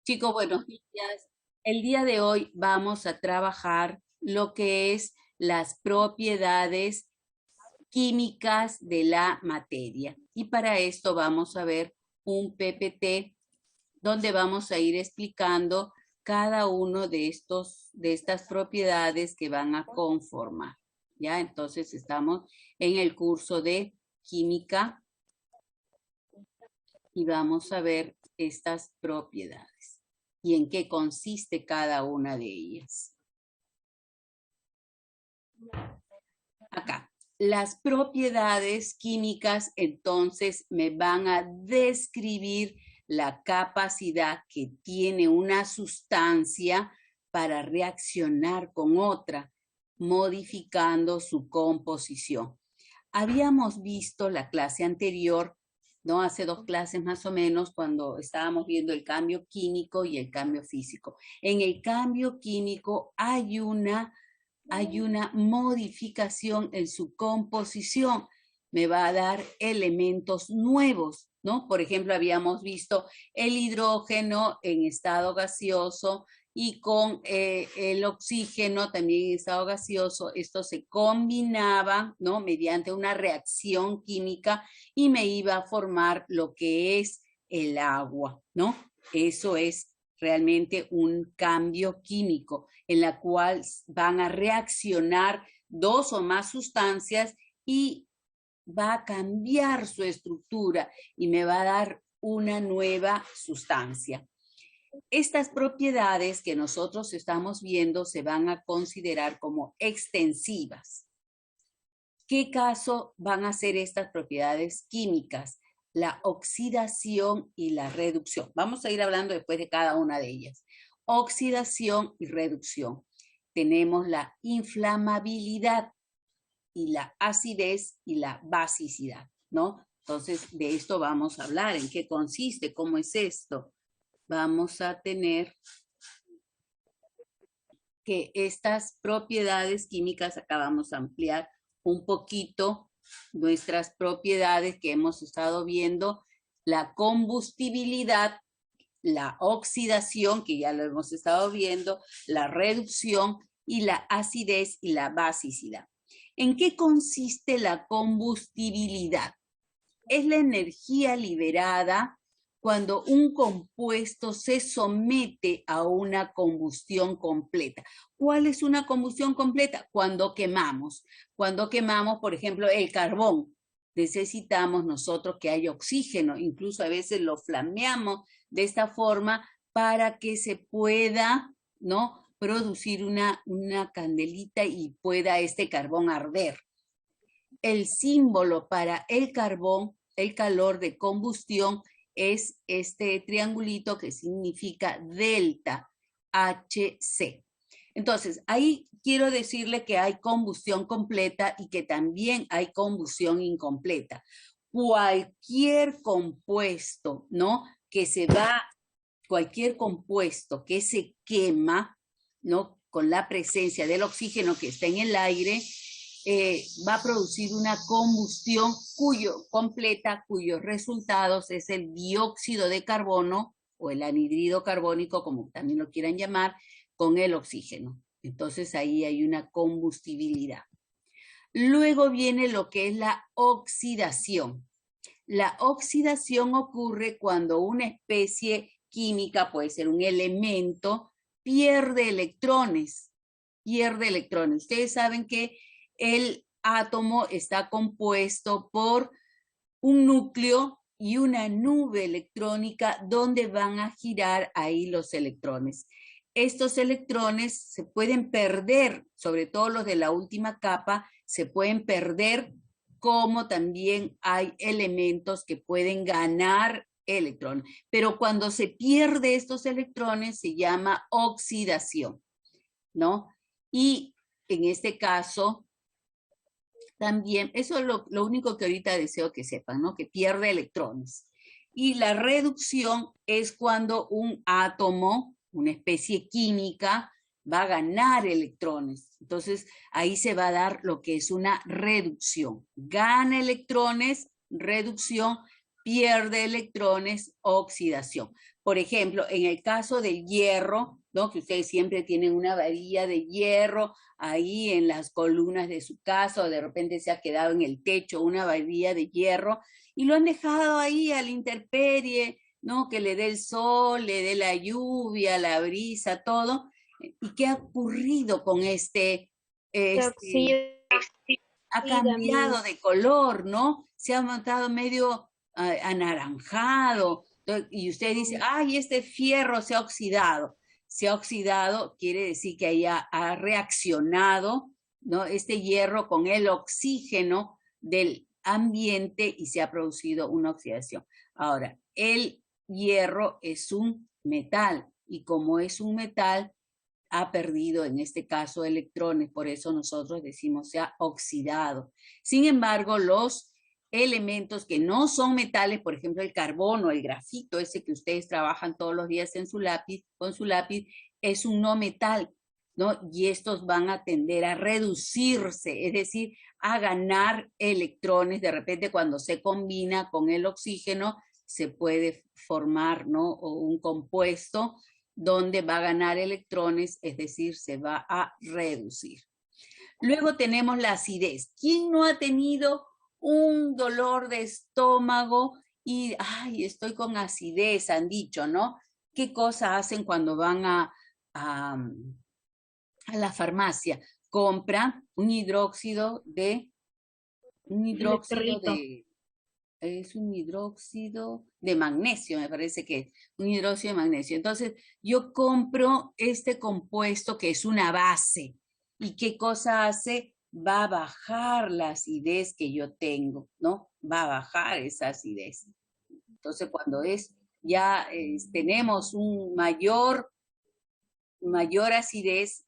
Chicos, buenos días. El día de hoy vamos a trabajar lo que es las propiedades químicas de la materia. Y para esto vamos a ver un PPT donde vamos a ir explicando cada uno de estas propiedades que van a conformar. ¿Ya? Entonces estamos en el curso de química y vamos a ver estas propiedades y en qué consiste cada una de ellas. Acá, las propiedades químicas entonces me van a describir la capacidad que tiene una sustancia para reaccionar con otra, modificando su composición. Habíamos visto la clase anterior, ¿no? Hace 2 clases más o menos, cuando estábamos viendo el cambio químico y el cambio físico. En el cambio químico hay una modificación en su composición. Me va a dar elementos nuevos, ¿no? Por ejemplo, habíamos visto el hidrógeno en estado gaseoso y con el oxígeno también en estado gaseoso. Esto se combinaba, ¿no? Mediante una reacción química y me iba a formar lo que es el agua, ¿no? Eso es realmente un cambio químico en la cual van a reaccionar dos o más sustancias y va a cambiar su estructura y me va a dar una nueva sustancia. Estas propiedades que nosotros estamos viendo se van a considerar como extensivas. ¿Qué caso van a ser estas propiedades químicas? La oxidación y la reducción. Vamos a ir hablando después de cada una de ellas. Oxidación y reducción. Tenemos la inflamabilidad y la acidez y la basicidad, ¿no? Entonces, de esto vamos a hablar. ¿En qué consiste? ¿Cómo es esto? Vamos a tener que estas propiedades químicas, acá vamos a ampliar un poquito nuestras propiedades que hemos estado viendo, la combustibilidad, la oxidación, que ya lo hemos estado viendo, la reducción y la acidez y la basicidad. ¿En qué consiste la combustibilidad? Es la energía liberada cuando un compuesto se somete a una combustión completa. ¿Cuál es una combustión completa? Cuando quemamos. Cuando quemamos, por ejemplo, el carbón. Necesitamos nosotros que haya oxígeno, incluso a veces lo flameamos de esta forma para que se pueda, ¿no?, producir una candelita y pueda este carbón arder. El símbolo para el carbón, el calor de combustión, es este triangulito que significa delta HC. Entonces, ahí quiero decirle que hay combustión completa y que también hay combustión incompleta. Cualquier compuesto, ¿no?, que se va, cualquier compuesto que se quema, ¿no?, con la presencia del oxígeno que está en el aire, va a producir una combustión completa, cuyos resultados es el dióxido de carbono o el anhídrido carbónico, como también lo quieran llamar, con el oxígeno. Entonces ahí hay una combustibilidad. Luego viene lo que es la oxidación. La oxidación ocurre cuando una especie química, puede ser un elemento, pierde electrones. Pierde electrones. Ustedes saben que el átomo está compuesto por un núcleo y una nube electrónica donde van a girar ahí los electrones. Estos electrones se pueden perder, sobre todo los de la última capa, se pueden perder, como también hay elementos que pueden ganar electrones. Pero cuando se pierde estos electrones se llama oxidación, ¿no? Y en este caso, también, eso es lo único que ahorita deseo que sepan, ¿no? Que pierde electrones. Y la reducción es cuando un átomo, una especie química, va a ganar electrones. Entonces, ahí se va a dar lo que es una reducción. Gana electrones, reducción, pierde electrones, oxidación. Por ejemplo, en el caso del hierro, ¿no? Que ustedes siempre tienen una varilla de hierro ahí en las columnas de su casa, o de repente se ha quedado en el techo una varilla de hierro, y lo han dejado ahí a la intemperie, ¿no? Que le dé el sol, le dé la lluvia, la brisa, todo. ¿Y qué ha ocurrido con Se este, oxida, ha cambiado de color, ¿no? Se ha montado medio anaranjado. Y usted dice, ay, este fierro se ha oxidado. Se ha oxidado, quiere decir que ahí ha reaccionado, ¿no? Este hierro con el oxígeno del ambiente y se ha producido una oxidación. Ahora, el hierro es un metal y como es un metal, ha perdido en este caso electrones, por eso nosotros decimos se ha oxidado. Sin embargo, los elementos que no son metales, por ejemplo el carbono, el grafito, ese que ustedes trabajan todos los días en su lápiz, con su lápiz, es un no metal, ¿no? Y estos van a tender a reducirse, es decir, a ganar electrones. De repente cuando se combina con el oxígeno, se puede formar, ¿no? O un compuesto donde va a ganar electrones, es decir, se va a reducir. Luego tenemos la acidez. ¿Quién no ha tenido un dolor de estómago y, ay, estoy con acidez, han dicho, ¿no? ¿Qué cosa hacen cuando van a, a la farmacia? Compran un hidróxido electrolito. de, es un hidróxido de magnesio, me parece que es un hidróxido de magnesio. Entonces, yo compro este compuesto que es una base. ¿Y qué cosa hace? Va a bajar la acidez que yo tengo, ¿no? Va a bajar esa acidez. Entonces, cuando ya tenemos un mayor acidez,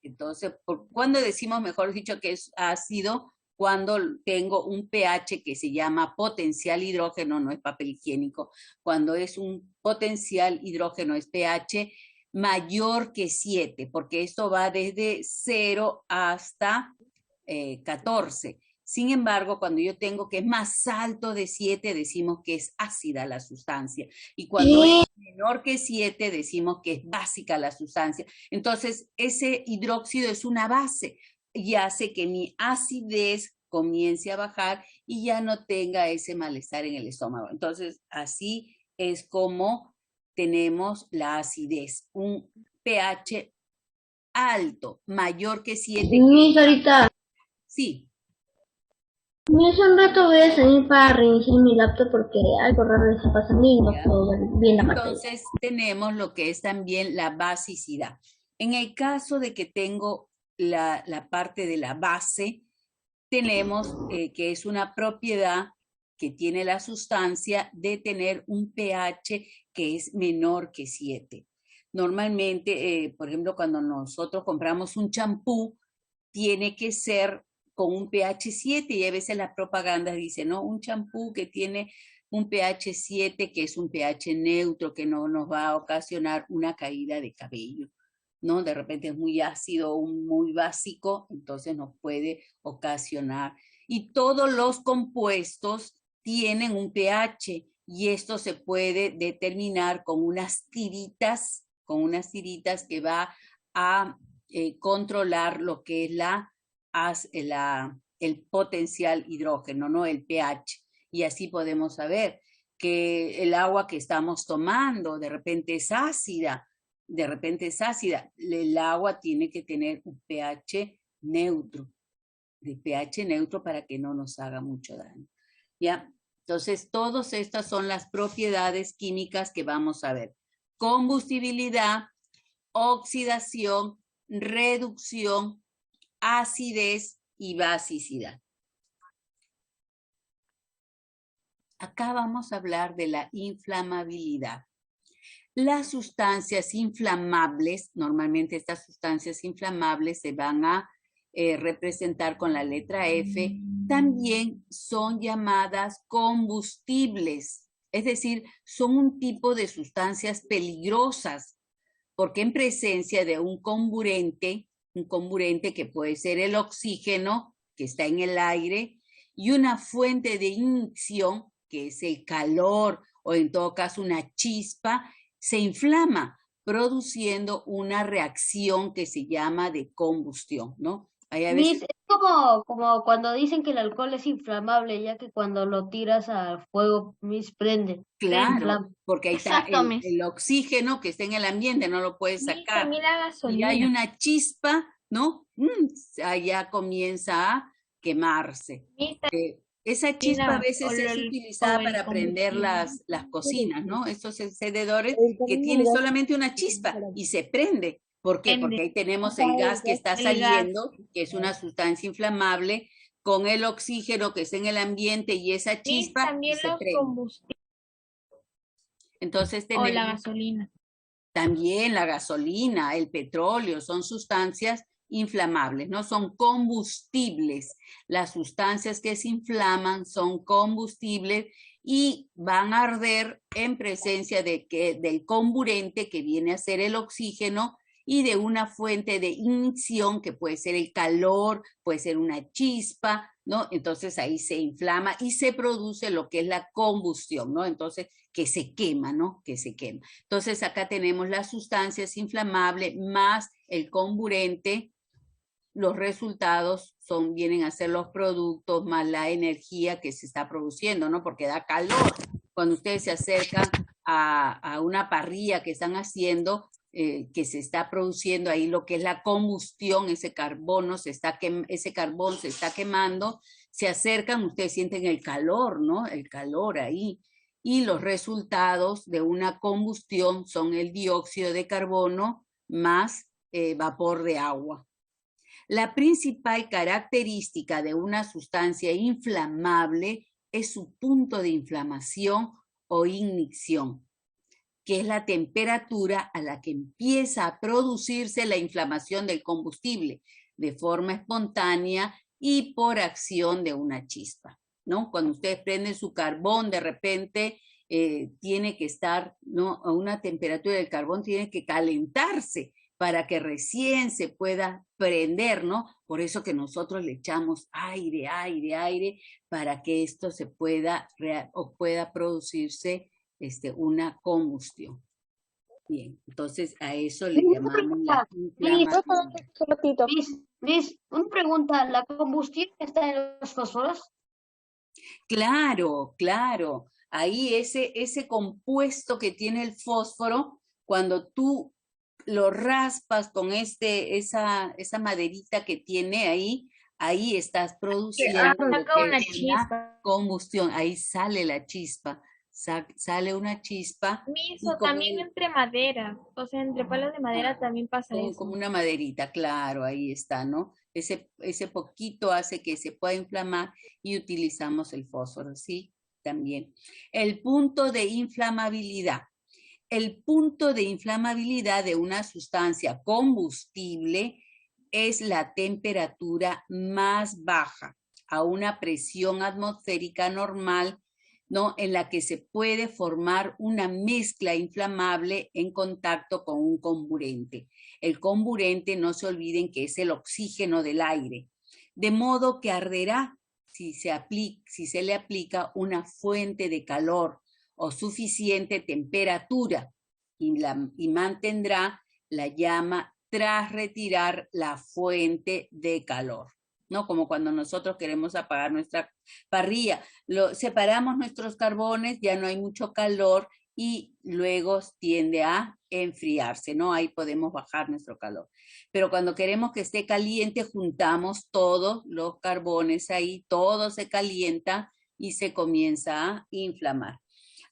entonces, ¿cuándo decimos, mejor dicho, que es ácido? Cuando tengo un pH que se llama potencial hidrógeno, no es papel higiénico. Cuando es un potencial hidrógeno, es pH mayor que 7, porque esto va desde 0 hasta 14. Sin embargo, cuando yo tengo que es más alto de 7, decimos que es ácida la sustancia. Y cuando es menor que 7, decimos que es básica la sustancia. Entonces, ese hidróxido es una base y hace que mi acidez comience a bajar y ya no tenga ese malestar en el estómago. Entonces, así es como tenemos la acidez, un pH alto, mayor que 7. Mis ahorita, Sí, hace un rato voy a salir para reiniciar mi laptop porque algo raro está pasando y no ya. puedo ver bien la pantalla. Entonces tenemos lo que es también la basicidad. En el caso de que tengo la parte de la base, tenemos que es una propiedad que tiene la sustancia de tener un pH que es menor que 7. Normalmente, por ejemplo, cuando nosotros compramos un champú, tiene que ser con un pH 7 y a veces las propagandas dicen, ¿no? Un champú que tiene un pH 7, que es un pH neutro, que no nos va a ocasionar una caída de cabello, ¿no? De repente es muy ácido o muy básico, entonces nos puede ocasionar. Y todos los compuestos tienen un pH y esto se puede determinar con unas tiritas que va a controlar lo que es el potencial hidrógeno, ¿no? El pH. Y así podemos saber que el agua que estamos tomando de repente es ácida, de repente es ácida. El agua tiene que tener un pH neutro, de pH neutro para que no nos haga mucho daño. ¿Ya? Entonces, todas estas son las propiedades químicas que vamos a ver. Combustibilidad, oxidación, reducción, acidez y basicidad. Acá vamos a hablar de la inflamabilidad. Las sustancias inflamables, normalmente estas sustancias inflamables se van a representar con la letra F, también son llamadas combustibles, es decir, son un tipo de sustancias peligrosas, porque en presencia de un comburente que puede ser el oxígeno, que está en el aire, y una fuente de ignición, que es el calor, o en todo caso una chispa, se inflama, produciendo una reacción que se llama de combustión, ¿no? Hay a veces, Es como cuando dicen que el alcohol es inflamable, ya que cuando lo tiras al fuego, prende, se claro, inflama. porque ahí está Exacto, Miss. el oxígeno que está en el ambiente, no lo puedes Miss, sacar. también la Y hay gasolina. una chispa, ¿no? Allá comienza a quemarse. Miss, Esa también chispa a veces es o utilizada el para prender combustible. las cocinas, ¿no? Estos encendedores El que camino del tienen gas solamente una chispa y se prende. ¿Por qué? Prende. Porque ahí tenemos está el el gas que gas. está El gas. saliendo, que es una sustancia inflamable, con el oxígeno que está en el ambiente y esa Miss, chispa y también se los prende. combustibles Entonces o la tenemos gasolina. también la gasolina, el petróleo, son sustancias inflamables, ¿no? Son combustibles. Las sustancias que se inflaman son combustibles y van a arder en presencia del comburente que viene a ser el oxígeno y de una fuente de ignición que puede ser el calor, puede ser una chispa, ¿no? Entonces ahí se inflama y se produce lo que es la combustión, ¿no? Entonces que se quema, ¿no? Que se quema. Entonces acá tenemos las sustancias inflamables más el comburente. Los resultados vienen a ser los productos más la energía que se está produciendo, ¿no? Porque da calor. Cuando ustedes se acercan a una parrilla que están haciendo, que se está produciendo ahí lo que es la combustión, ese carbón se está quemando, se acercan, ustedes sienten el calor, ¿no? El calor ahí. Y los resultados de una combustión son el dióxido de carbono más vapor de agua. La principal característica de una sustancia inflamable es su punto de inflamación o ignición, que es la temperatura a la que empieza a producirse la inflamación del combustible de forma espontánea y por acción de una chispa, ¿no? Cuando ustedes prenden su carbón, de repente tiene que estar, ¿no? A una temperatura del carbón, tiene que calentarse para que recién se pueda prender, ¿no? Por eso que nosotros le echamos aire, aire, aire, para que esto se pueda o pueda producirse una combustión. Bien, entonces a eso le Una llamamos la pregunta, inflamabilidad. Un ratito. Una pregunta, ¿la combustión está en los fósforos? Claro, claro. Ahí ese compuesto que tiene el fósforo, cuando tú lo raspas con esa maderita que tiene ahí, ahí estás produciendo lo Saca que una es la chispa. combustión, ahí sale la chispa, sale una chispa Miss, y o como también entre madera. O sea, entre palos de madera también pasa como eso. una maderita, claro, ahí está, ¿no? Ese poquito hace que se pueda inflamar y utilizamos el fósforo, ¿sí? También. El punto de inflamabilidad. El punto de inflamabilidad de una sustancia combustible es la temperatura más baja a una presión atmosférica normal, ¿no? En la que se puede formar una mezcla inflamable en contacto con un comburente. El comburente, no se olviden que es el oxígeno del aire, de modo que arderá si se le aplica una fuente de calor o suficiente temperatura y mantendrá la llama tras retirar la fuente de calor, ¿no? Como cuando nosotros queremos apagar nuestra parrilla, separamos nuestros carbones, ya no hay mucho calor y luego tiende a enfriarse, ¿no? Ahí podemos bajar nuestro calor. Pero cuando queremos que esté caliente, juntamos todos los carbones ahí, todo se calienta y se comienza a inflamar.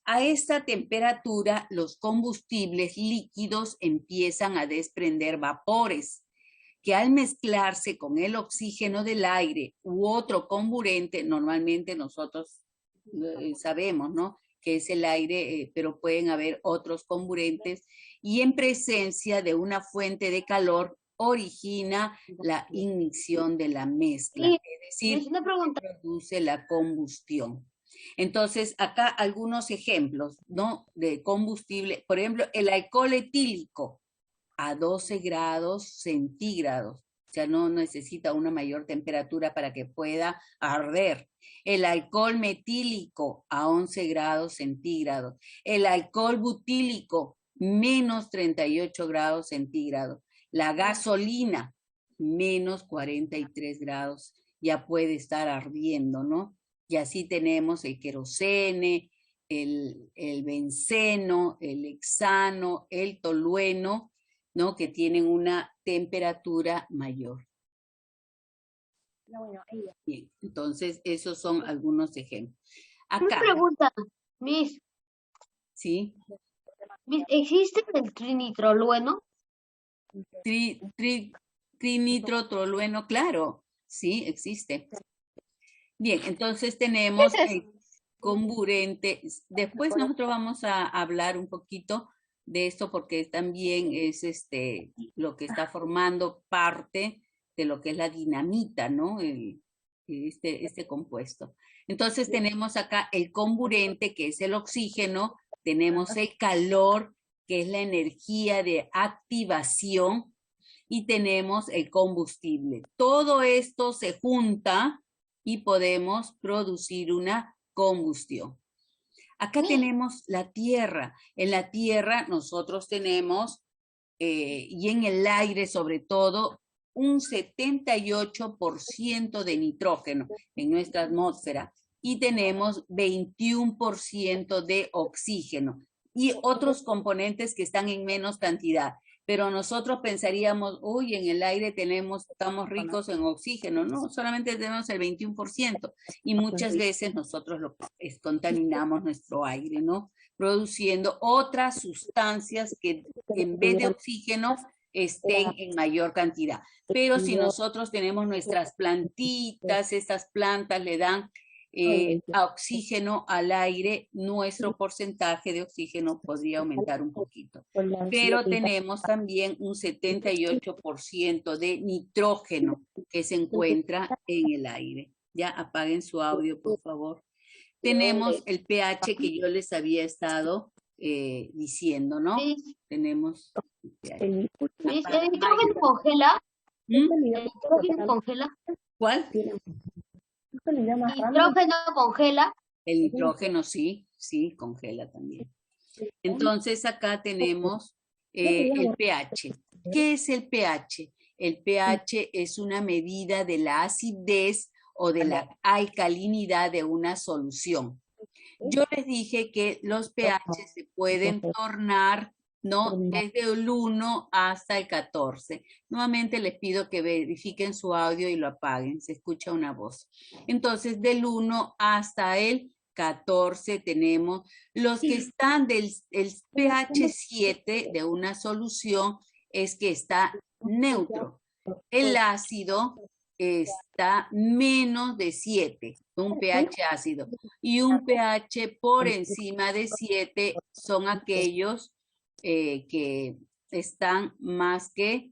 A esta temperatura, los combustibles líquidos empiezan a desprender vapores que al mezclarse con el oxígeno del aire u otro comburente, normalmente nosotros sabemos, ¿no? Que es el aire, pero pueden haber otros comburentes, y en presencia de una fuente de calor origina la ignición de la mezcla, Sí, es decir, una pregunta. produce la combustión. Entonces, acá algunos ejemplos, ¿no? De combustible, por ejemplo, el alcohol etílico a 12 grados centígrados, o sea, no necesita una mayor temperatura para que pueda arder. El alcohol metílico a 11 grados centígrados. El alcohol butílico menos 38 grados centígrados. La gasolina, menos 43 grados. Ya puede estar ardiendo, ¿no? Y así tenemos el querosene, el benceno, el hexano, el tolueno, ¿no? Que tienen una temperatura mayor. Bien, entonces esos son algunos ejemplos. Una Acá, pregunta, Miss. ¿sí? Miss, ¿existe el trinitrolueno? Trinitrotolueno, claro, sí, existe. Bien, entonces ¿Qué tenemos es eso? el comburente. Después nosotros vamos a hablar un poquito de esto porque también es lo que está formando parte de lo que es la dinamita, ¿no? Este compuesto. Entonces tenemos acá el comburente, que es el oxígeno, tenemos el calor, que es la energía de activación, y tenemos el combustible. Todo esto se junta y podemos producir una combustión. Acá tenemos la tierra. En la tierra nosotros tenemos, y en el aire sobre todo, un 78% de nitrógeno en nuestra atmósfera y tenemos 21% de oxígeno y otros componentes que están en menos cantidad. Pero nosotros pensaríamos, uy, en el aire estamos ricos en oxígeno. No, solamente tenemos el 21% y muchas veces nosotros contaminamos nuestro aire, ¿no? Produciendo otras sustancias que en vez de oxígeno estén en mayor cantidad. Pero si nosotros tenemos nuestras plantitas, estas plantas le dan oxígeno al aire, nuestro porcentaje de oxígeno podría aumentar un poquito. Pero tenemos también un 78% de nitrógeno que se encuentra en el aire. Ya apaguen su audio, por favor. Tenemos el pH que yo les había estado diciendo, ¿no? Miss, Tenemos el pH. Miss, ¿el nitrógeno congela? ¿Mm? ¿El nitrógeno congela? ¿Cuál? ¿Nitrógeno congela? El nitrógeno sí, sí, congela también. Entonces acá tenemos el pH. ¿Qué es el pH? El pH es una medida de la acidez o de la alcalinidad de una solución. Yo les dije que los pH se pueden tornar, ¿no? Desde el 1 hasta el 14. Nuevamente les pido que verifiquen su audio y lo apaguen, se escucha una voz. Entonces, del 1 hasta el 14 tenemos los que están el pH 7 de una solución es que está neutro. El ácido está menos de 7, un pH ácido. Y un pH por encima de 7 son aquellos que están más que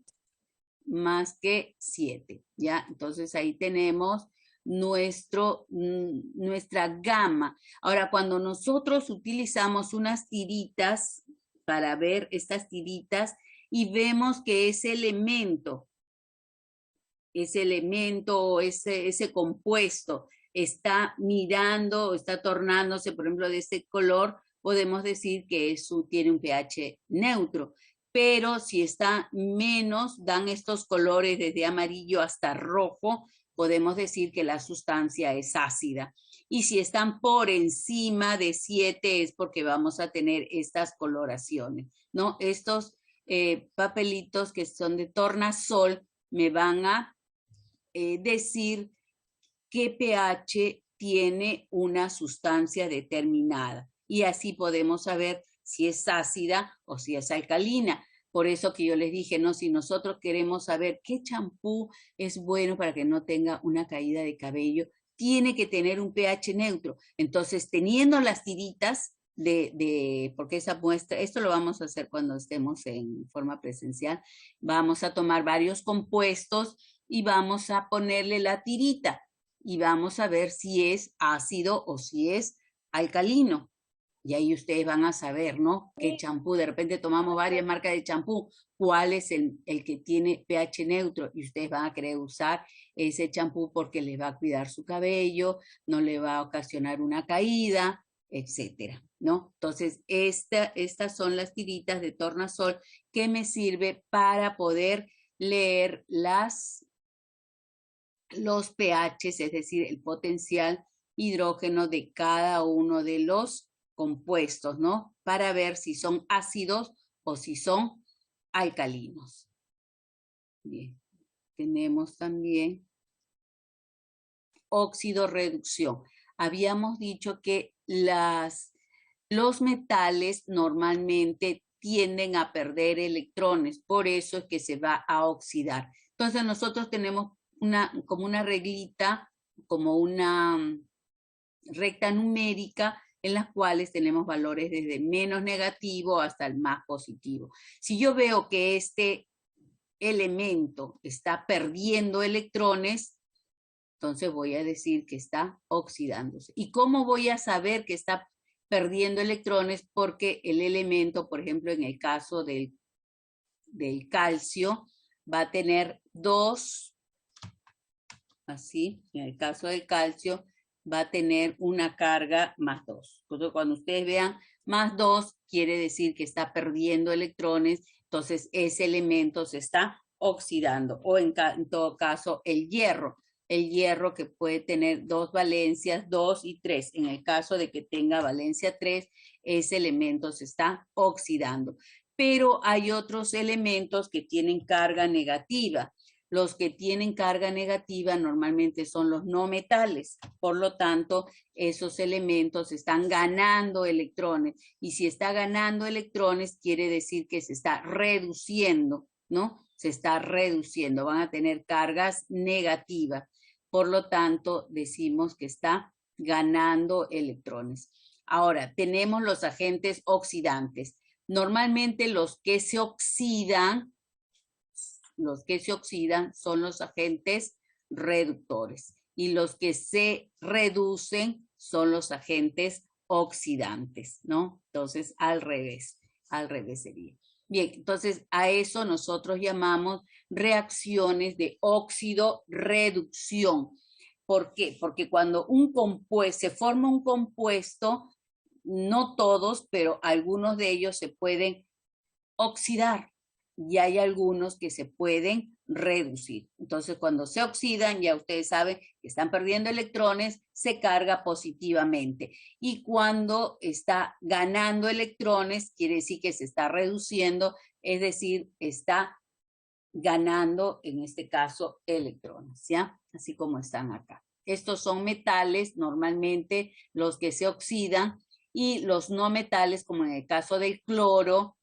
7, ¿ya? Entonces ahí tenemos nuestra gama. Ahora, cuando nosotros utilizamos unas tiritas para ver estas tiritas y vemos que ese elemento, ese compuesto está mirando, está tornándose, por ejemplo, de este color, podemos decir que eso tiene un pH neutro. Pero si está menos, dan estos colores desde amarillo hasta rojo, podemos decir que la sustancia es ácida. Y si están por encima de 7 es porque vamos a tener estas coloraciones, ¿no? Estos papelitos que son de tornasol me van a decir qué pH tiene una sustancia determinada. Y así podemos saber si es ácida o si es alcalina. Por eso que yo les dije, no, si nosotros queremos saber qué champú es bueno para que no tenga una caída de cabello, tiene que tener un pH neutro. Entonces, teniendo las tiritas porque esa muestra, esto lo vamos a hacer cuando estemos en forma presencial, vamos a tomar varios compuestos y vamos a ponerle la tirita y vamos a ver si es ácido o si es alcalino. Y ahí ustedes van a saber, ¿no? ¿Qué champú? De repente tomamos varias marcas de champú. ¿Cuál es el que tiene pH neutro? Y ustedes van a querer usar ese champú porque les va a cuidar su cabello, no le va a ocasionar una caída, etcétera, ¿no? Entonces, estas son las tiritas de tornasol que me sirve para poder leer los pHs, es decir, el potencial hidrógeno de cada uno de los compuestos, ¿no? Para ver si son ácidos o si son alcalinos. Bien, tenemos también óxido reducción. Habíamos dicho que los metales normalmente tienden a perder electrones, por eso es que se va a oxidar. Entonces nosotros tenemos como una reglita, como una recta numérica en las cuales tenemos valores desde menos negativo hasta el más positivo. Si yo veo que este elemento está perdiendo electrones, entonces voy a decir que está oxidándose. ¿Y cómo voy a saber que está perdiendo electrones? Porque el elemento, por ejemplo, en el caso del calcio, va a tener dos, así, en el caso del calcio, va a tener una carga más 2. Entonces, cuando ustedes vean más 2, quiere decir que está perdiendo electrones, entonces ese elemento se está oxidando. O en todo caso, el hierro que puede tener dos valencias, 2 y 3. En el caso de que tenga valencia 3, ese elemento se está oxidando. Pero hay otros elementos que tienen carga negativa. Los que tienen carga negativa normalmente son los no metales. Por lo tanto, esos elementos están ganando electrones. Y si está ganando electrones, quiere decir que se está reduciendo, ¿no? Se está reduciendo. Van a tener cargas negativas. Por lo tanto, decimos que está ganando electrones. Ahora, tenemos los agentes oxidantes. Normalmente los que se oxidan son los agentes reductores y los que se reducen son los agentes oxidantes, ¿no? Entonces, al revés sería. Bien, entonces a eso nosotros llamamos reacciones de óxido-reducción. ¿Por qué? Porque cuando se forma un compuesto, no todos, pero algunos de ellos se pueden oxidar y hay algunos que se pueden reducir. Entonces, cuando se oxidan, ya ustedes saben que están perdiendo electrones, se carga positivamente. Y cuando está ganando electrones, quiere decir que se está reduciendo, es decir, está ganando, en este caso, electrones, ¿ya? Así como están acá. Estos son metales, normalmente los que se oxidan, y los no metales, como en el caso del cloro,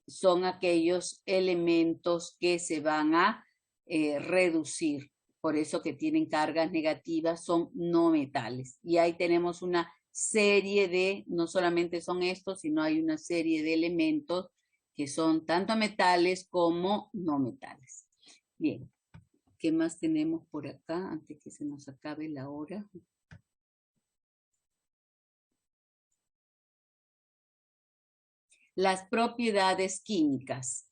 son aquellos elementos que se van a reducir. Por eso que tienen cargas negativas, son no metales. Y ahí tenemos una serie de, no solamente son estos, sino hay una serie de elementos que son tanto metales como no metales. Bien, ¿qué más tenemos por acá antes que se nos acabe la hora? Las propiedades químicas.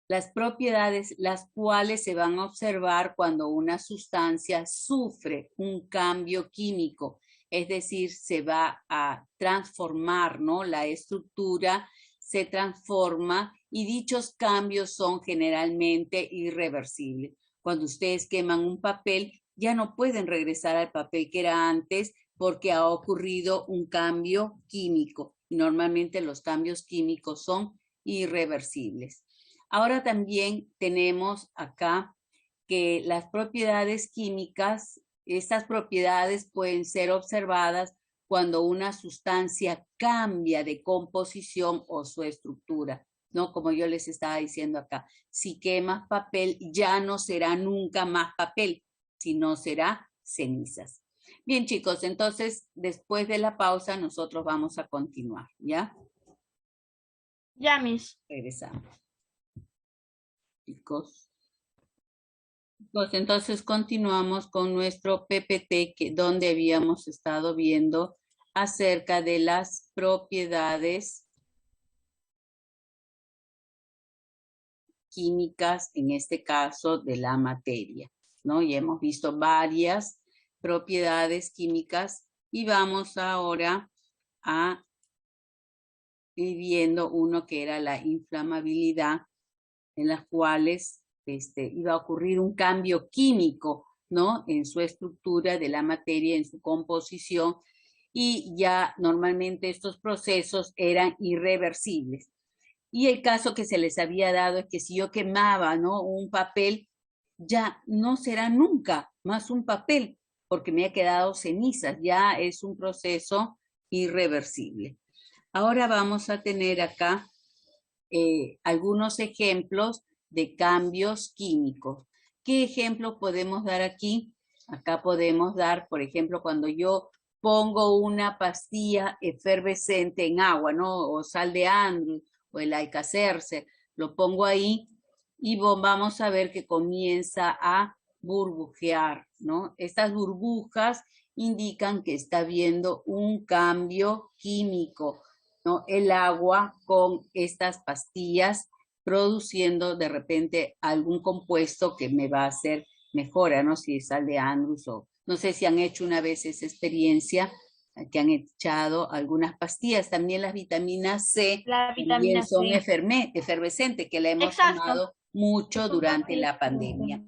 Las propiedades las cuales se van a observar cuando una sustancia sufre un cambio químico, es decir, se va a transformar, ¿no? La estructura se transforma y dichos cambios son generalmente irreversibles. Cuando ustedes queman un papel, ya no pueden regresar al papel que era antes porque ha ocurrido un cambio químico. Normalmente los cambios químicos son irreversibles. Ahora también tenemos acá que las propiedades químicas, estas propiedades pueden ser observadas cuando una sustancia cambia de composición o su estructura, ¿no? Como yo les estaba diciendo acá, si quemas papel ya no será nunca más papel, sino será cenizas. Bien, chicos, entonces después de la pausa nosotros vamos a continuar, ¿ya? Ya, Miss. Regresamos. Chicos. Pues entonces continuamos con nuestro PPT, donde habíamos estado viendo acerca de las propiedades químicas, en este caso de la materia, ¿no? Ya hemos visto varias propiedades químicas y vamos ahora a ir viendo uno que era la inflamabilidad, en las cuales iba a ocurrir un cambio químico, ¿no? En su estructura de la materia, en su composición, y ya normalmente estos procesos eran irreversibles. Y el caso que se les había dado es que si yo quemaba, ¿no?, un papel, ya no será nunca más un papel, porque me ha quedado cenizas, ya es un proceso irreversible. Ahora vamos a tener acá algunos ejemplos de cambios químicos. ¿Qué ejemplos podemos dar aquí? Acá podemos dar, por ejemplo, cuando yo pongo una pastilla efervescente en agua, ¿no? O sal de Andrews, o el Alka-Seltzer, lo pongo ahí y vamos a ver que comienza a burbujear, ¿no? Estas burbujas indican que está habiendo un cambio químico, ¿no? El agua con estas pastillas produciendo de repente algún compuesto que me va a hacer mejora, ¿no? Si es sal de Andrews o no sé si han hecho una vez esa experiencia, que han echado algunas pastillas. También las vitaminas C La también vitamina son C. efervescentes, que la hemos Exacto. tomado mucho durante la pandemia.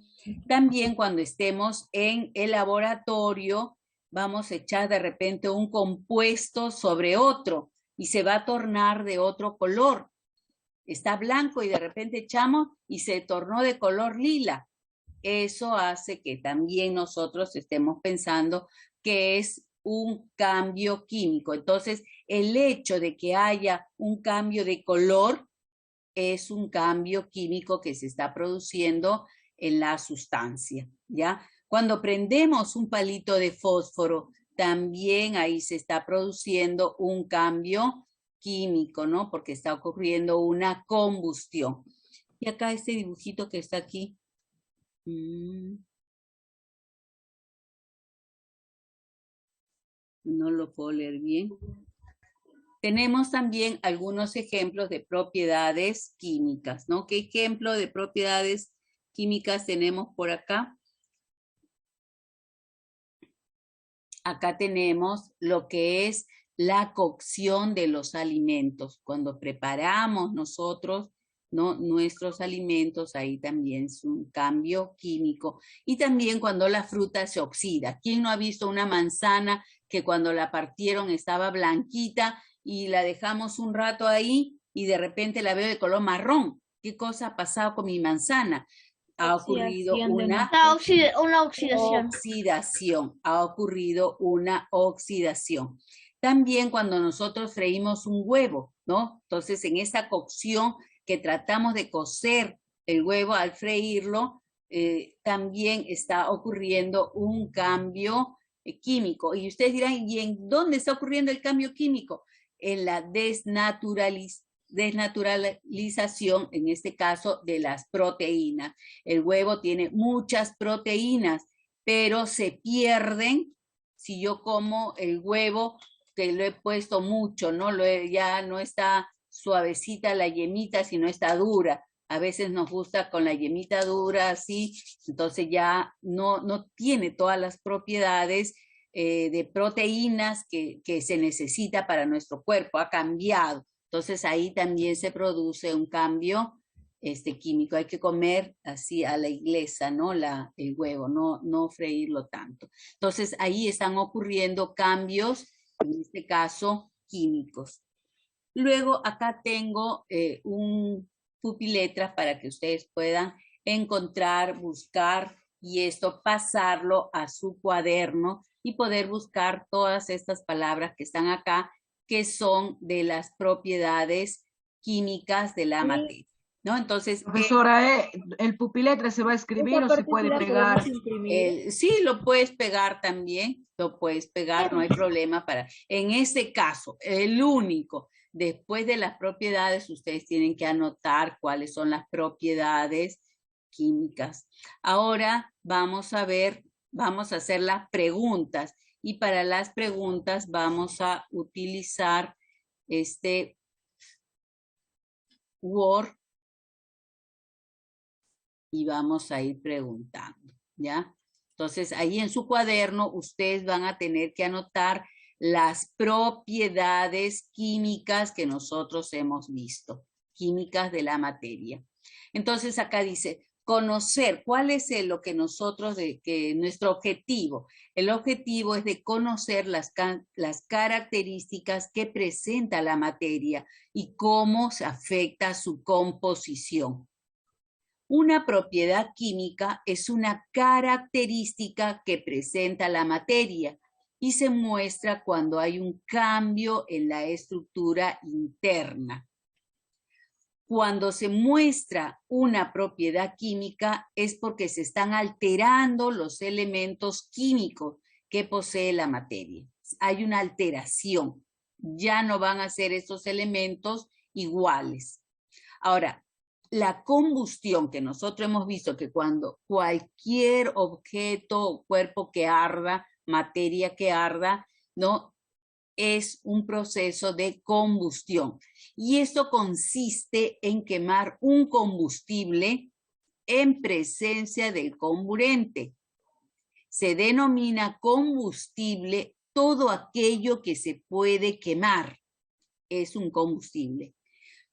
También cuando estemos en el laboratorio, vamos a echar de repente un compuesto sobre otro y se va a tornar de otro color. Está blanco y de repente echamos y se tornó de color lila. Eso hace que también nosotros estemos pensando que es un cambio químico. Entonces, el hecho de que haya un cambio de color es un cambio químico que se está produciendo en la sustancia, ¿ya? Cuando prendemos un palito de fósforo, también ahí se está produciendo un cambio químico, ¿no? Porque está ocurriendo una combustión. Y acá este dibujito que está aquí. No lo puedo leer bien. Tenemos también algunos ejemplos de propiedades químicas, ¿no? ¿Qué ejemplo de propiedades químicas tenemos por acá? Acá tenemos lo que es la cocción de los alimentos. Cuando preparamos nosotros, ¿no?, nuestros alimentos, ahí también es un cambio químico. Y también cuando la fruta se oxida. ¿Quién no ha visto una manzana que cuando la partieron estaba blanquita y la dejamos un rato ahí y de repente la veo de color marrón? ¿Qué cosa ha pasado con mi manzana? Ha ocurrido una oxidación, ha ocurrido una oxidación. También cuando nosotros freímos un huevo, ¿no? Entonces, en esa cocción que tratamos de cocer el huevo al freírlo, también está ocurriendo un cambio químico. Y ustedes dirán, ¿y en dónde está ocurriendo el cambio químico? En la desnaturalización, en este caso, de las proteínas. El huevo tiene muchas proteínas, pero se pierden si yo como el huevo que lo he puesto mucho, ¿no? Ya no está suavecita la yemita, sino está dura. A veces nos gusta con la yemita dura, así, entonces ya no tiene todas las propiedades de proteínas que se necesita para nuestro cuerpo, ha cambiado. Entonces ahí también se produce un cambio químico. Hay que comer así a la inglesa, ¿no? El huevo, no freírlo tanto. Entonces ahí están ocurriendo cambios, en este caso, químicos. Luego acá tengo un pupiletras para que ustedes puedan encontrar, buscar y esto pasarlo a su cuaderno y poder buscar todas estas palabras que están acá, que son de las propiedades químicas de la materia, ¿no? Entonces, profesora, ¿el pupiletra se va a escribir o se puede pegar? Sí, lo puedes pegar también, lo puedes pegar, no hay problema para. En ese caso, el único, después de las propiedades, ustedes tienen que anotar cuáles son las propiedades químicas. Ahora vamos a ver, vamos a hacer las preguntas y para las preguntas vamos a utilizar este Word y vamos a ir preguntando, ¿ya? Entonces, ahí en su cuaderno ustedes van a tener que anotar las propiedades químicas que nosotros hemos visto, químicas de la materia. Entonces acá dice, conocer cuál es lo que nosotros, nuestro objetivo. El objetivo es de conocer las características que presenta la materia y cómo se afecta su composición. Una propiedad química es una característica que presenta la materia y se muestra cuando hay un cambio en la estructura interna. Cuando se muestra una propiedad química es porque se están alterando los elementos químicos que posee la materia. Hay una alteración. Ya no van a ser esos elementos iguales. Ahora, la combustión que nosotros hemos visto que cuando cualquier objeto o cuerpo que arda, materia que arda, ¿no? Es un proceso de combustión. Y esto consiste en quemar un combustible en presencia del comburente. Se denomina combustible todo aquello que se puede quemar. Es un combustible.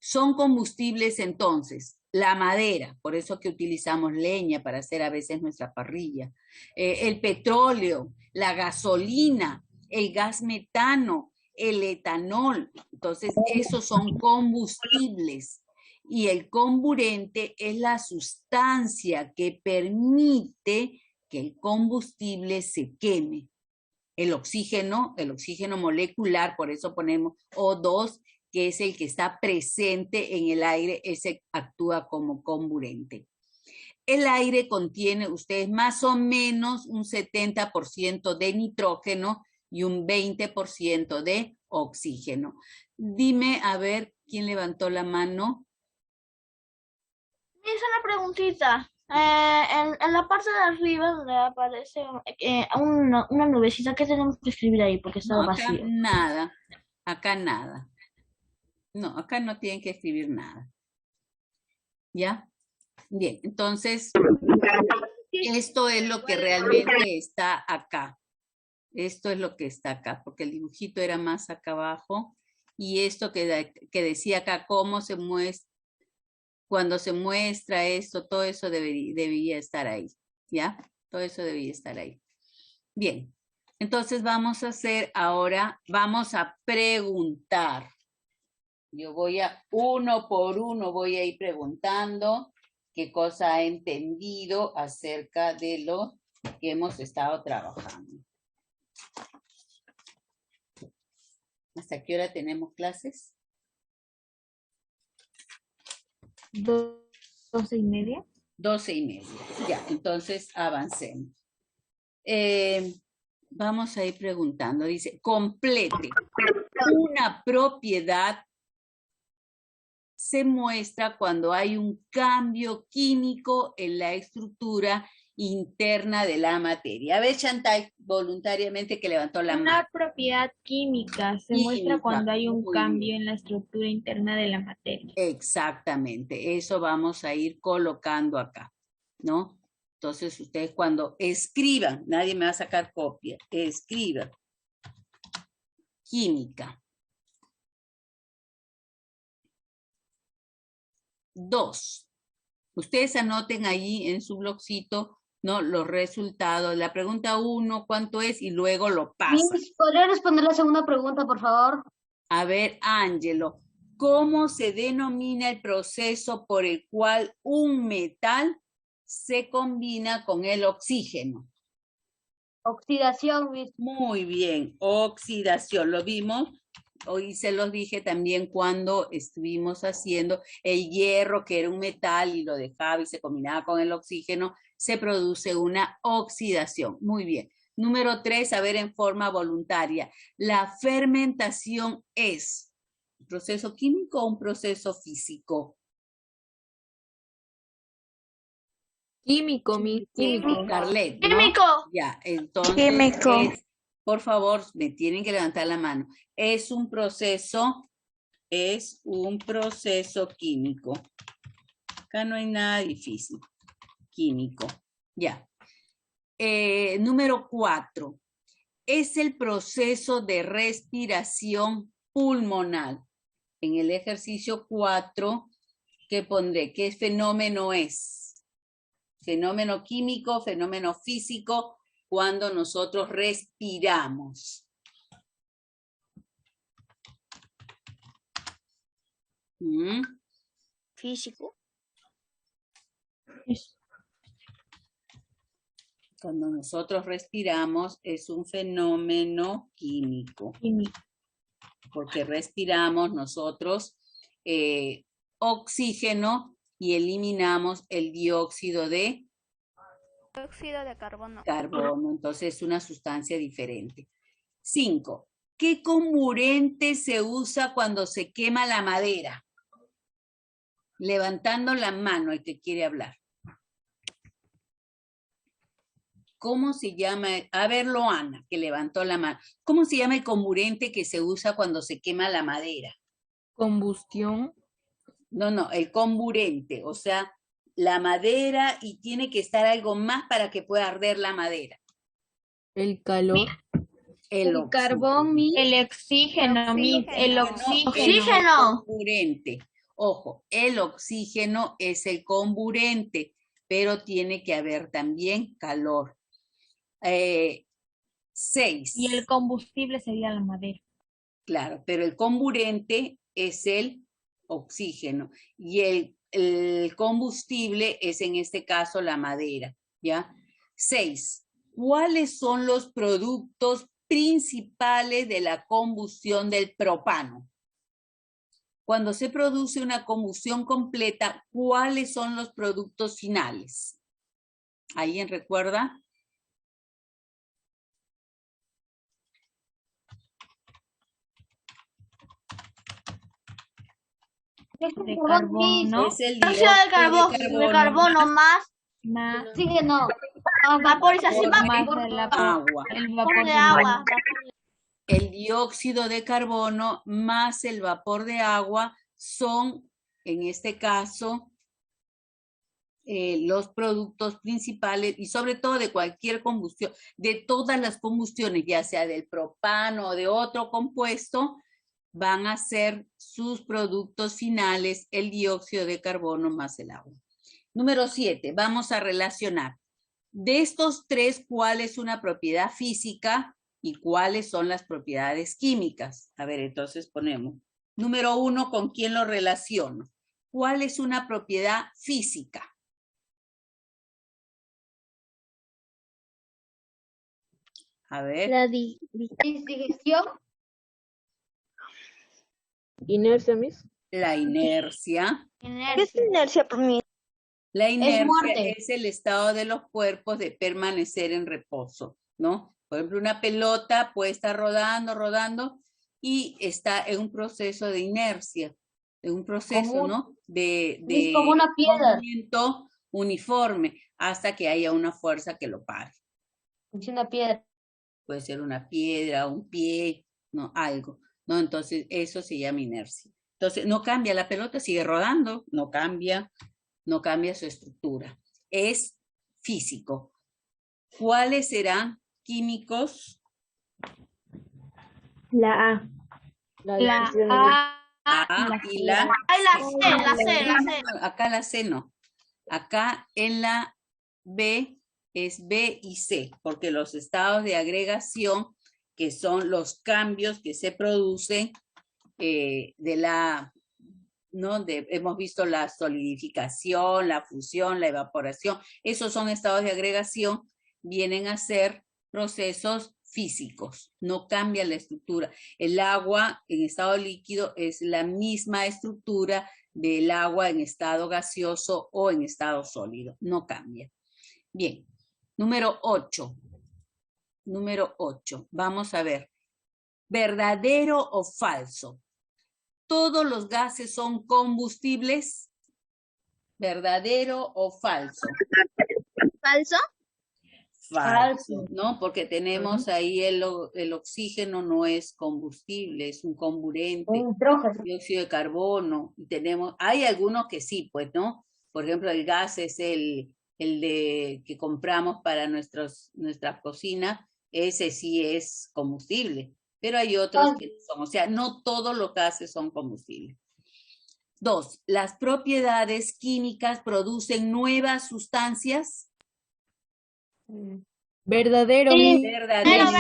Son combustibles entonces la madera, por eso que utilizamos leña para hacer a veces nuestra parrilla, el petróleo, la gasolina, el gas metano, el etanol. Entonces esos son combustibles y el comburente es la sustancia que permite que el combustible se queme. El oxígeno molecular, por eso ponemos O2, que es el que está presente en el aire, ese actúa como comburente. El aire contiene, ustedes, más o menos un 70% de nitrógeno y un 20% de oxígeno. Dime, a ver, ¿quién levantó la mano? Es una preguntita. En la parte de arriba donde aparece una nubecita, ¿qué tenemos que escribir ahí? Porque está No, acá vacío. nada, acá nada. No, acá no tienen que escribir nada. ¿Ya? Bien, entonces, esto es lo que realmente está acá. Esto es lo que está acá, porque el dibujito era más acá abajo. Y esto que decía acá, cómo se muestra, cuando se muestra esto, todo eso debería estar ahí. ¿Ya? Todo eso debería estar ahí. Bien, entonces vamos a hacer ahora, vamos a preguntar. Yo voy a, uno por uno, voy a ir preguntando qué cosa ha entendido acerca de lo que hemos estado trabajando. ¿Hasta qué hora tenemos clases? 12:30. 12:30. Ya, entonces avancemos. Vamos a ir preguntando. Dice, complete. Una propiedad se muestra cuando hay un cambio químico en la estructura interna de la materia. A ver, Chantal, voluntariamente que levantó la mano. Una propiedad química se muestra cuando hay un cambio en la estructura interna de la materia. Exactamente, eso vamos a ir colocando acá, ¿no? Entonces ustedes cuando escriban, nadie me va a sacar copia, escriban. Química. 2. Ustedes anoten ahí en su blogcito, ¿no? Los resultados. La pregunta 1, ¿cuánto es? Y luego lo pasan. ¿Podría responder la segunda pregunta, por favor? A ver, Ángelo, ¿cómo se denomina el proceso por el cual un metal se combina con el oxígeno? Oxidación, Miss. Muy bien, oxidación. Lo vimos. Hoy se los dije también cuando estuvimos haciendo el hierro, que era un metal y lo dejaba y se combinaba con el oxígeno, se produce una oxidación. Muy bien. Número 3, a ver, en forma voluntaria. La fermentación es un proceso químico o un proceso físico. Químico, químico. Carlet, ¿no? ¡Químico! Ya, entonces, Químico. por favor, me tienen que levantar la mano. Es un proceso químico. Acá no hay nada difícil. Químico. Ya. Número 4. es el proceso de respiración pulmonar. En el ejercicio 4, ¿qué pondré? ¿Qué fenómeno es? Fenómeno químico, fenómeno físico, cuando nosotros respiramos. Físico. Cuando nosotros respiramos es un fenómeno químico. Porque respiramos nosotros oxígeno y eliminamos el dióxido de carbono. Entonces es una sustancia diferente. 5. ¿Qué comburente se usa cuando se quema la madera? Levantando la mano el que quiere hablar. ¿Cómo se llama? A ver, Loana, que levantó la mano. ¿Cómo se llama el comburente que se usa cuando se quema la madera? Combustión. No, el comburente, o sea, la madera y tiene que estar algo más para que pueda arder la madera. El calor. El carbón, El oxígeno. El oxígeno. Oxígeno. Comburente. Ojo, el oxígeno es el comburente, pero tiene que haber también calor. 6. Y el combustible sería la madera. Claro, pero el comburente es el oxígeno y el combustible es en este caso la madera, ¿ya? 6. ¿Cuáles son los productos principales de la combustión del propano? Cuando se produce una combustión completa, ¿cuáles son los productos finales? ¿Alguien recuerda? De carbono. Es el Dióxido de carbono más Más Oxígeno. vaporización, agua. el vapor vapor de agua. El dióxido de carbono más el vapor de agua son, en este caso, los productos principales y sobre todo de cualquier combustión, de todas las combustiones, ya sea del propano o de otro compuesto, van a ser sus productos finales el dióxido de carbono más el agua. Número 7, vamos a relacionar. De estos 3, ¿cuál es una propiedad física y cuáles son las propiedades químicas? A ver, entonces ponemos. Número 1, ¿con quién lo relaciono? ¿Cuál es una propiedad física? A ver. La digestión. Inercia, Miss. La inercia. ¿Qué es inercia por mí? La inercia muerte. es el estado de los cuerpos de permanecer en reposo, ¿no? Por ejemplo, una pelota puede estar rodando y está en un proceso de inercia, en un proceso, ¿no? Es como una piedra. Movimiento uniforme hasta que haya una fuerza que lo pare. Es una piedra. Puede ser una piedra, un pie, ¿no? Algo, ¿no? Entonces, eso se llama inercia. Entonces, no cambia, la pelota sigue rodando, no cambia su estructura. Es físico. ¿Cuáles serán químicos? La A. La A y la... La C. Acá la C no. Acá en la B es B y C, porque los estados de agregación, que son los cambios que se producen ¿no? Hemos visto la solidificación, la fusión, la evaporación. Esos son estados de agregación, vienen a ser procesos físicos, no cambia la estructura. El agua en estado líquido es la misma estructura del agua en estado gaseoso o en estado sólido, no cambia. Bien, número 8. Número 8, vamos a ver. ¿Verdadero o falso? ¿Todos los gases son combustibles? ¿Verdadero o falso? ¿Falso? Falso, ¿no? Porque tenemos ahí el oxígeno no es combustible, es un comburente, dióxido de carbono, y hay algunos que sí, pues, ¿no? Por ejemplo, el gas es el que compramos para nuestra cocina, ese sí es combustible, pero hay otros que no son, o sea, no todos los gases son combustibles. 2, las propiedades químicas producen nuevas sustancias. Verdadero, Sí. Miss. Verdadero,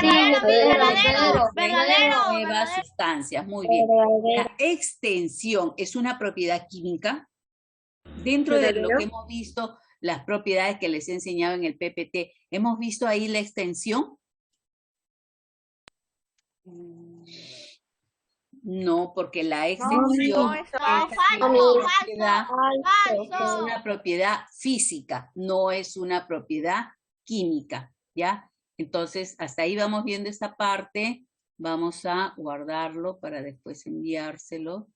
verdadero. nuevas sustancias, muy bien. La extensión es una propiedad química. Dentro de lo que hemos visto, las propiedades que les he enseñado en el PPT, ¿hemos visto ahí la extensión? No, porque la extensión es una propiedad física, no es una propiedad química, ¿ya? Entonces, hasta ahí vamos viendo esta parte. Vamos a guardarlo para después enviárselo.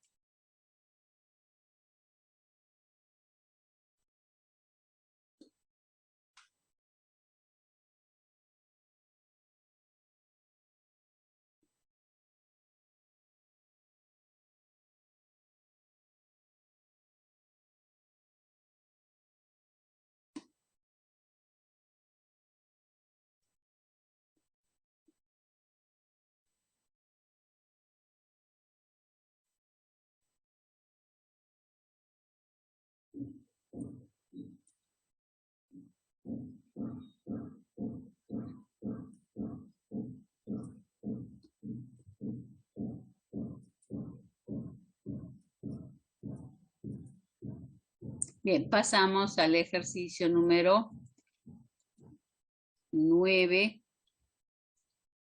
Bien, pasamos al ejercicio número 9.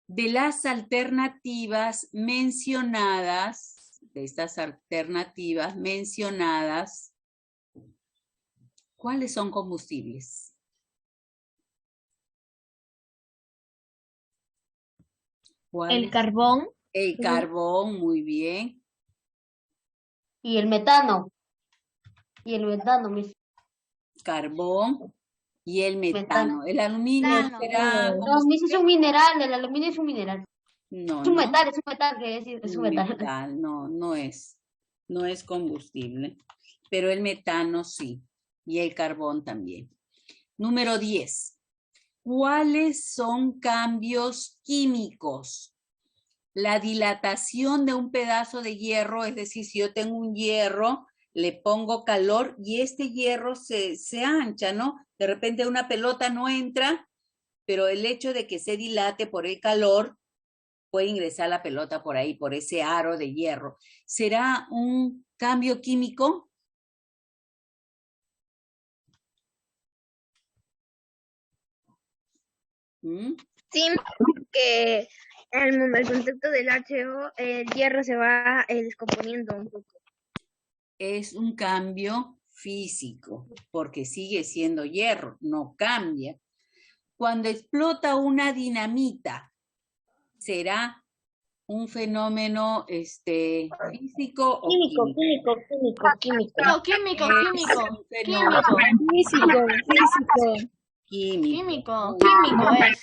De las alternativas mencionadas, de estas alternativas mencionadas, ¿cuáles son combustibles? El carbón. El carbón, muy bien. Y el metano. Miss. Carbón y el metano. El aluminio será... No, Miss, es un mineral, el aluminio es un mineral. No, Es un no. metal, quiere decir, es un metal. Metal, no, no es combustible, pero el metano sí, y el carbón también. Número 10. ¿Cuáles son cambios químicos? La dilatación de un pedazo de hierro, es decir, si yo tengo un hierro, le pongo calor y este hierro se ancha, ¿no? De repente una pelota no entra, pero el hecho de que se dilate por el calor, puede ingresar la pelota por ahí, por ese aro de hierro. ¿Será un cambio químico? ¿Mm? Sí, que el contacto del HO, el hierro se va descomponiendo un poco. Es un cambio físico, porque sigue siendo hierro, no cambia. Cuando explota una dinamita, ¿será un fenómeno físico o químico? Químico. Es un fenómeno Físico.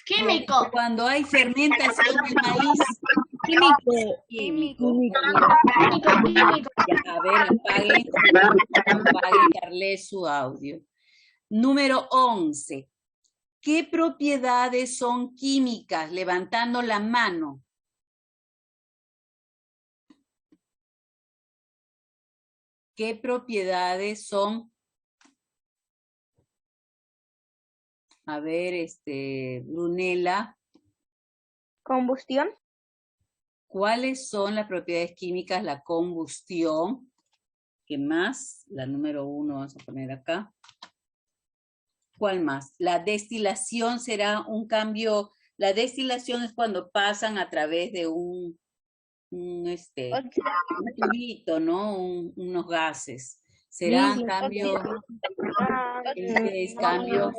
químico. Cuando hay fermentación del maíz, químico. Ya, a ver, apague Carles su audio. Número 11. ¿Qué propiedades son químicas? Levantando la mano. ¿Qué propiedades son? A ver, Brunella. Combustión. ¿Cuáles son las propiedades químicas? La combustión. ¿Qué más? La número 1 vamos a poner acá. ¿Cuál más? La destilación será un cambio. La destilación es cuando pasan a través de un tubito, ¿no? Unos gases. ¿Serán cambios? Es cambio.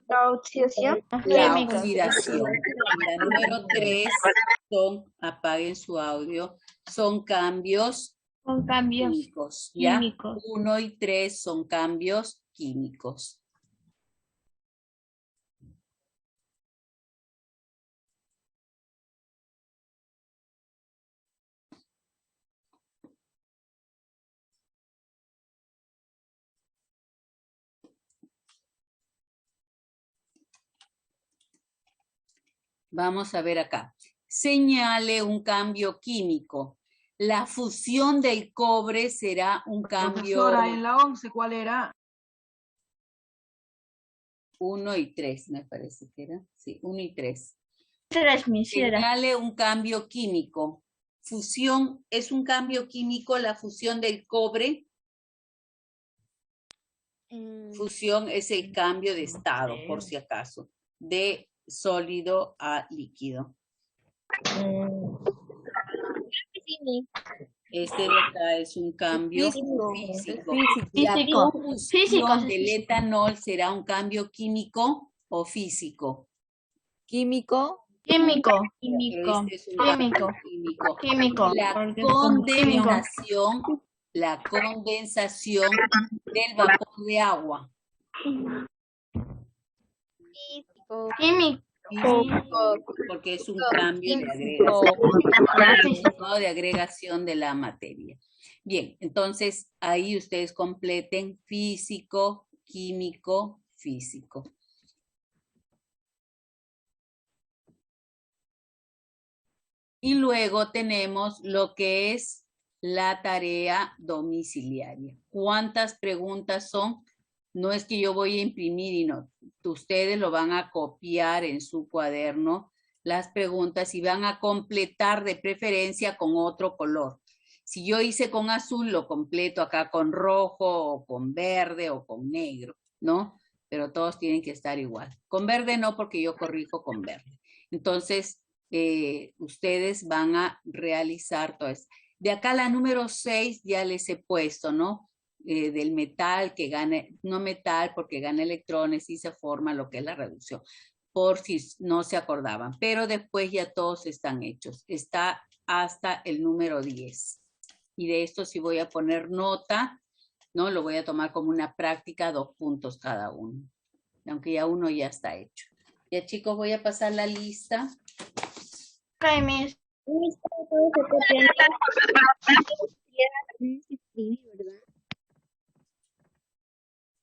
La oxidación. La oxidación. La número 3 son, apaguen su audio, son cambios Son cambios químicos, ¿ya? químicos. 1 y 3 son cambios químicos. Vamos a ver acá. Señale un cambio químico. La fusión del cobre será un cambio... Profesora, en la 11, ¿cuál era? 1 y 3, me parece que era. Sí, 1 y 3. 3, mi cielo. Señale un cambio químico. Fusión, ¿es un cambio químico la fusión del cobre? Fusión es el cambio de estado, por si acaso, de sólido a líquido. Este de acá es un cambio físico. La Físico. combustión del etanol será un cambio químico o físico. Químico. Químico. Químico. Este es un cambio químico. Químico. La condensación del vapor de agua. Químico. Porque es un cambio de agregación de la materia. Bien, entonces ahí ustedes completen físico, químico, físico. Y luego tenemos lo que es la tarea domiciliaria. ¿Cuántas preguntas son? No es que yo voy a imprimir y no. Ustedes lo van a copiar en su cuaderno, las preguntas, y van a completar de preferencia con otro color. Si yo hice con azul, lo completo acá con rojo, o con verde, o con negro, ¿no? Pero todos tienen que estar igual. Con verde no, porque yo corrijo con verde. Entonces, ustedes van a realizar todo esto. De acá la número 6 ya les he puesto, ¿no? Del metal que gane, no metal porque gana electrones y se forma lo que es la reducción, por si no se acordaban. Pero después ya todos están hechos. Está hasta el número 10. Y de esto sí voy a poner nota, ¿no? Lo voy a tomar como una práctica, 2 puntos cada uno. Aunque ya uno ya está hecho. Ya chicos, voy a pasar la lista. Ok, mis.